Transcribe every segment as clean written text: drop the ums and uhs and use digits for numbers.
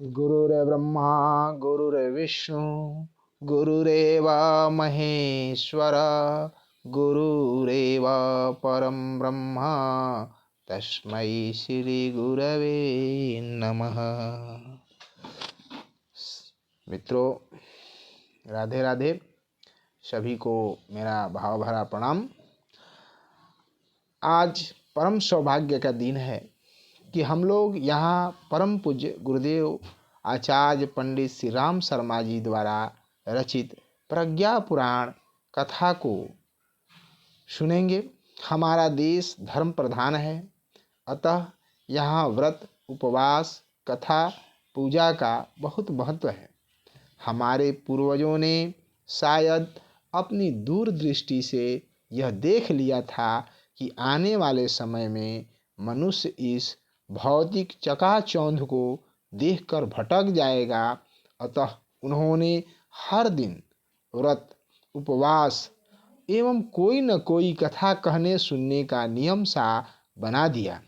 गुरुर्ब्रह्मा गुरुर्विष्णु गुरुरेव महेश्वर गुरुरेव परम ब्रह्म तस्मै श्री गुरवे नमः। मित्रों, राधे राधे। सभी को मेरा भाव भरा प्रणाम। आज परम सौभाग्य का दिन है कि हम लोग यहाँ परम पूज्य गुरुदेव आचार्य पंडित श्री राम शर्मा जी द्वारा रचित प्रज्ञा पुराण कथा को सुनेंगे। हमारा देश धर्म प्रधान है, अतः यहाँ व्रत, उपवास, कथा, पूजा का बहुत महत्व है। हमारे पूर्वजों ने शायद अपनी दूरदृष्टि से यह देख लिया था कि आने वाले समय में मनुष्य इस भौतिक चकाचौंध को देखकर भटक जाएगा। अतः उन्होंने हर दिन व्रत, उपवास एवं कोई न कोई कथा कहने सुनने का नियम सा बना दिया।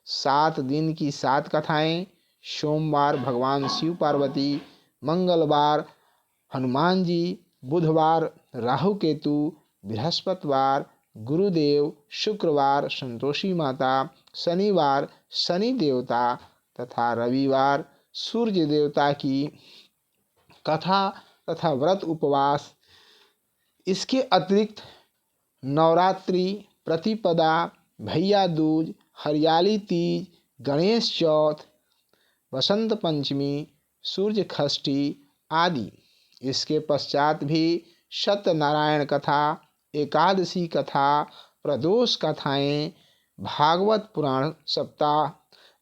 7 दिन की 7 कथाएं, सोमवार भगवान शिव पार्वती, मंगलवार हनुमान जी, बुधवार राहु केतु, बृहस्पतिवार गुरुदेव, शुक्रवार संतोषी माता, शनिवार शनि देवता तथा रविवार सूर्य देवता की कथा तथा व्रत उपवास। इसके अतिरिक्त नवरात्रि, प्रतिपदा, भैया दूज, हरियाली तीज, गणेश चौथ, बसंत पंचमी, सूर्य षष्ठी आदि। इसके पश्चात भी सत्यनारायण कथा, एकादशी कथा, प्रदोष कथाएं, भागवत पुराण सप्ताह,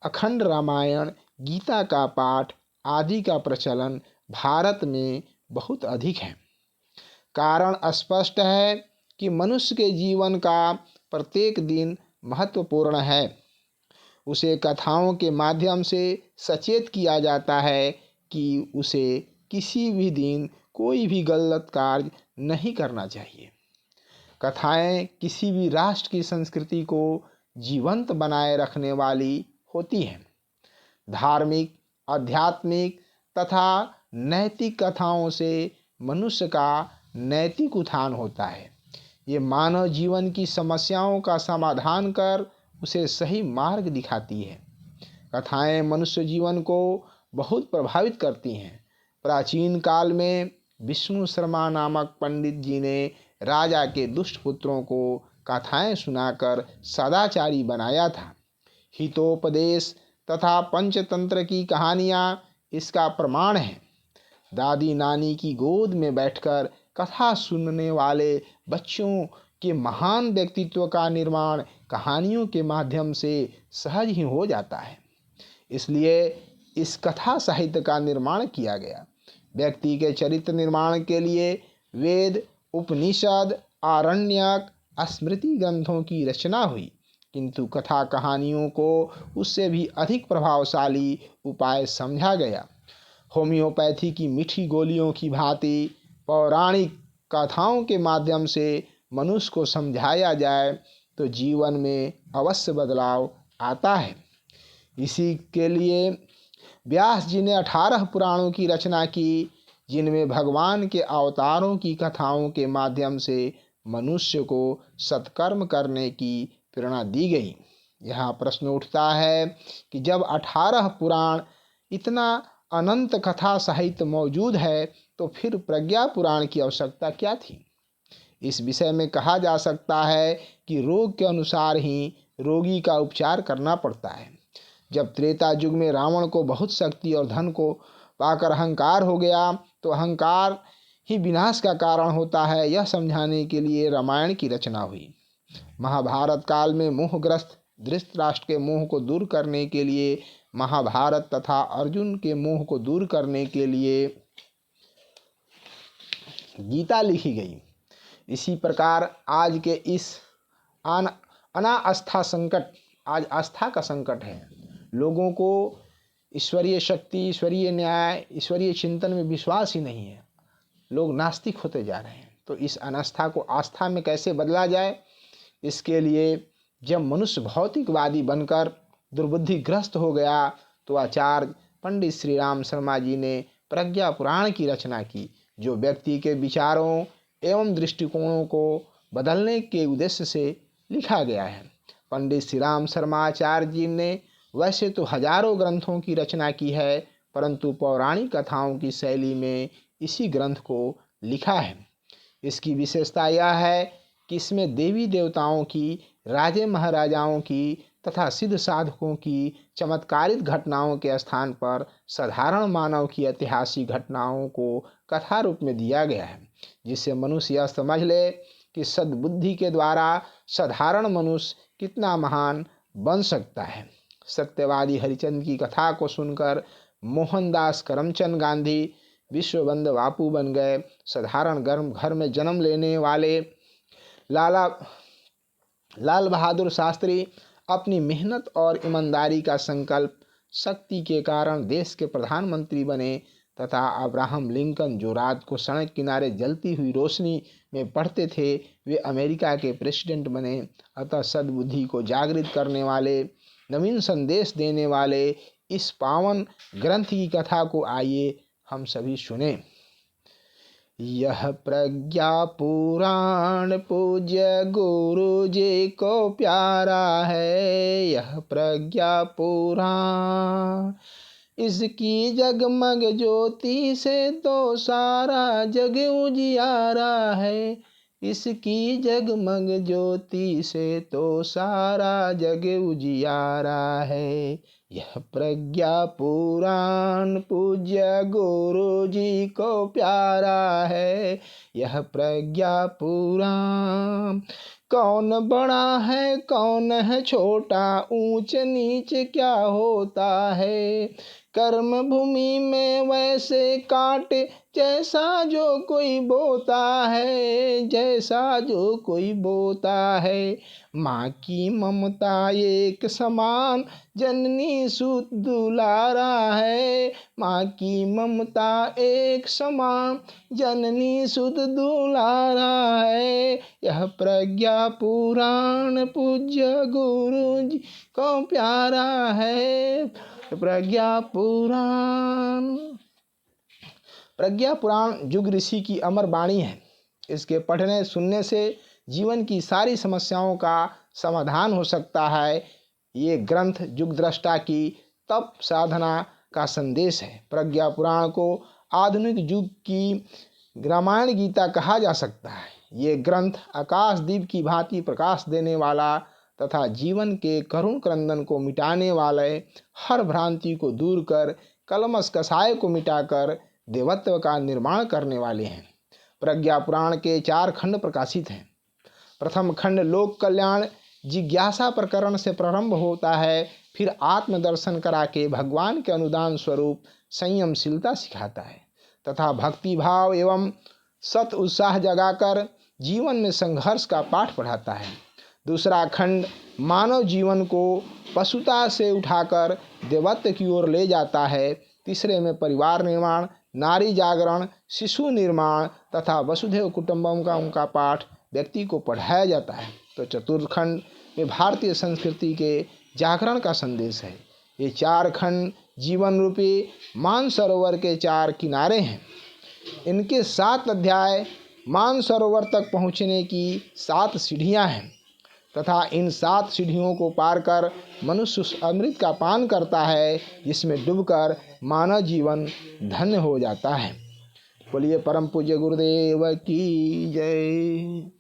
अखंड रामायण, गीता का पाठ आदि का प्रचलन भारत में बहुत अधिक है। कारण स्पष्ट है कि मनुष्य के जीवन का प्रत्येक दिन महत्वपूर्ण है। उसे कथाओं के माध्यम से सचेत किया जाता है कि उसे किसी भी दिन कोई भी गलत कार्य नहीं करना चाहिए। कथाएं किसी भी राष्ट्र की संस्कृति को जीवंत बनाए रखने वाली होती हैं। धार्मिक, आध्यात्मिक तथा नैतिक कथाओं से मनुष्य का नैतिक उत्थान होता है। ये मानव जीवन की समस्याओं का समाधान कर उसे सही मार्ग दिखाती है। कथाएं मनुष्य जीवन को बहुत प्रभावित करती हैं। प्राचीन काल में विष्णु शर्मा नामक पंडित जी ने राजा के दुष्ट पुत्रों को कथाएं सुनाकर सदाचारी बनाया था। हितोपदेश तथा पंचतंत्र की कहानियाँ इसका प्रमाण हैं। दादी नानी की गोद में बैठकर कथा सुनने वाले बच्चों के महान व्यक्तित्व का निर्माण कहानियों के माध्यम से सहज ही हो जाता है। इसलिए इस कथा साहित्य का निर्माण किया गया। व्यक्ति के चरित्र निर्माण के लिए वेद, उपनिषद, आरण्यक, स्मृति ग्रंथों की रचना हुई, किंतु कथा कहानियों को उससे भी अधिक प्रभावशाली उपाय समझा गया। होम्योपैथी की मीठी गोलियों की भांति पौराणिक कथाओं के माध्यम से मनुष्य को समझाया जाए तो जीवन में अवश्य बदलाव आता है। इसी के लिए व्यास जी ने 18 पुराणों की रचना की, जिनमें भगवान के अवतारों की कथाओं के माध्यम से मनुष्य को सत्कर्म करने की प्रेरणा दी गई। यहाँ प्रश्न उठता है कि जब 18 पुराण, इतना अनंत कथा साहित्य मौजूद है, तो फिर प्रज्ञा पुराण की आवश्यकता क्या थी? इस विषय में कहा जा सकता है कि रोग के अनुसार ही रोगी का उपचार करना पड़ता है। जब त्रेता युग में रावण को बहुत शक्ति और धन को पाकर अहंकार हो गया, तो अहंकार ही विनाश का कारण होता है, यह समझाने के लिए रामायण की रचना हुई। महाभारत काल में मोहग्रस्त धृतराष्ट्र के मोह को दूर करने के लिए महाभारत तथा अर्जुन के मोह को दूर करने के लिए गीता लिखी गई। इसी प्रकार आज के इस अनास्था संकट, आज आस्था का संकट है। लोगों को ईश्वरीय शक्ति, ईश्वरीय न्याय, ईश्वरीय चिंतन में विश्वास ही नहीं है। लोग नास्तिक होते जा रहे हैं। तो इस अनास्था को आस्था में कैसे बदला जाए? इसके लिए जब मनुष्य भौतिकवादी बनकर दुर्बुद्धिग्रस्त हो गया, तो आचार्य पंडित श्री राम शर्मा जी ने प्रज्ञा पुराण की रचना की, जो व्यक्ति के विचारों एवं दृष्टिकोणों को बदलने के उद्देश्य से लिखा गया है। पंडित श्री राम शर्मा आचार्य जी ने वैसे तो हजारों ग्रंथों की रचना की है, परंतु पौराणिक कथाओं की शैली में इसी ग्रंथ को लिखा है। इसकी विशेषता यह है कि इसमें देवी देवताओं की, राजे महाराजाओं की तथा सिद्ध साधकों की चमत्कारिक घटनाओं के स्थान पर साधारण मानव की ऐतिहासिक घटनाओं को कथा रूप में दिया गया है, जिससे मनुष्य यह समझ ले कि सद्बुद्धि के द्वारा साधारण मनुष्य कितना महान बन सकता है। सत्यवादी हरिचंद की कथा को सुनकर मोहनदास करमचंद गांधी विश्वबंद बापू बन गए। साधारण घर में जन्म लेने वाले लाल बहादुर शास्त्री अपनी मेहनत और ईमानदारी का संकल्प शक्ति के कारण देश के प्रधानमंत्री बने तथा अब्राहम लिंकन, जो रात को सड़क किनारे जलती हुई रोशनी में पढ़ते थे, वे अमेरिका के प्रेसिडेंट बने। अतः सद्बुद्धि को जागृत करने वाले, नवीन संदेश देने वाले इस पावन ग्रंथ की कथा को आइए हम सभी सुने। यह प्रज्ञा पुराण पूज्य गुरु जी को प्यारा है। यह प्रज्ञा पुराण इसकी जगमग ज्योति से तो सारा जग उजियारा है। इसकी जगमग ज्योति से तो सारा जग उजियारा है। यह प्रज्ञा पुराण पूज्य गुरु जी को प्यारा है। यह प्रज्ञा पुराण कौन बड़ा है कौन है छोटा, ऊंच नीच क्या होता है। कर्म भूमि में वैसे काटे जैसा जो कोई बोता है, जैसा जो कोई बोता है। माँ की ममता एक समान, जननी सुत दुलारा है। माँ की ममता एक समान, जननी सुत दुलारा है। यह प्रज्ञा पुराण पूज्य गुरु जी को प्यारा है। प्रज्ञा पुराण जुग ऋषि की अमर वाणी है। इसके पढ़ने सुनने से जीवन की सारी समस्याओं का समाधान हो सकता है। ये ग्रंथ युग दृष्टा की तप साधना का संदेश है। प्रज्ञा पुराण को आधुनिक युग की रामायण गीता कहा जा सकता है। ये ग्रंथ आकाशदीप की भांति प्रकाश देने वाला तथा जीवन के करुण क्रंदन को मिटाने वाले, हर भ्रांति को दूर कर कलमश कसाय को मिटाकर देवत्व का निर्माण करने वाले हैं। प्रज्ञा पुराण के 4 खंड प्रकाशित हैं। प्रथम खंड लोक कल्याण जिज्ञासा प्रकरण से प्रारंभ होता है, फिर आत्मदर्शन करा के भगवान के अनुदान स्वरूप संयमशीलता सिखाता है तथा भक्ति भाव एवं सत उत्साह जगाकर जीवन में संघर्ष का पाठ पढ़ाता है। दूसरा खंड मानव जीवन को पशुता से उठाकर देवत्व की ओर ले जाता है। तीसरे में परिवार निर्माण, नारी जागरण, शिशु निर्माण तथा वसुधैव कुटुंबकम का उनका पाठ व्यक्ति को पढ़ाया जाता है। तो चतुर्थ खंड में भारतीय संस्कृति के जागरण का संदेश है। ये 4 खंड जीवन रूपी मानसरोवर के 4 किनारे हैं। इनके 7 अध्याय मानसरोवर तक पहुँचने की 7 सीढ़ियाँ हैं तथा इन 7 सीढ़ियों को पार कर मनुष्य उस अमृत का पान करता है, जिसमें डूबकर मानव जीवन धन्य हो जाता है। बोलिए परम पूज्य गुरुदेव की जय।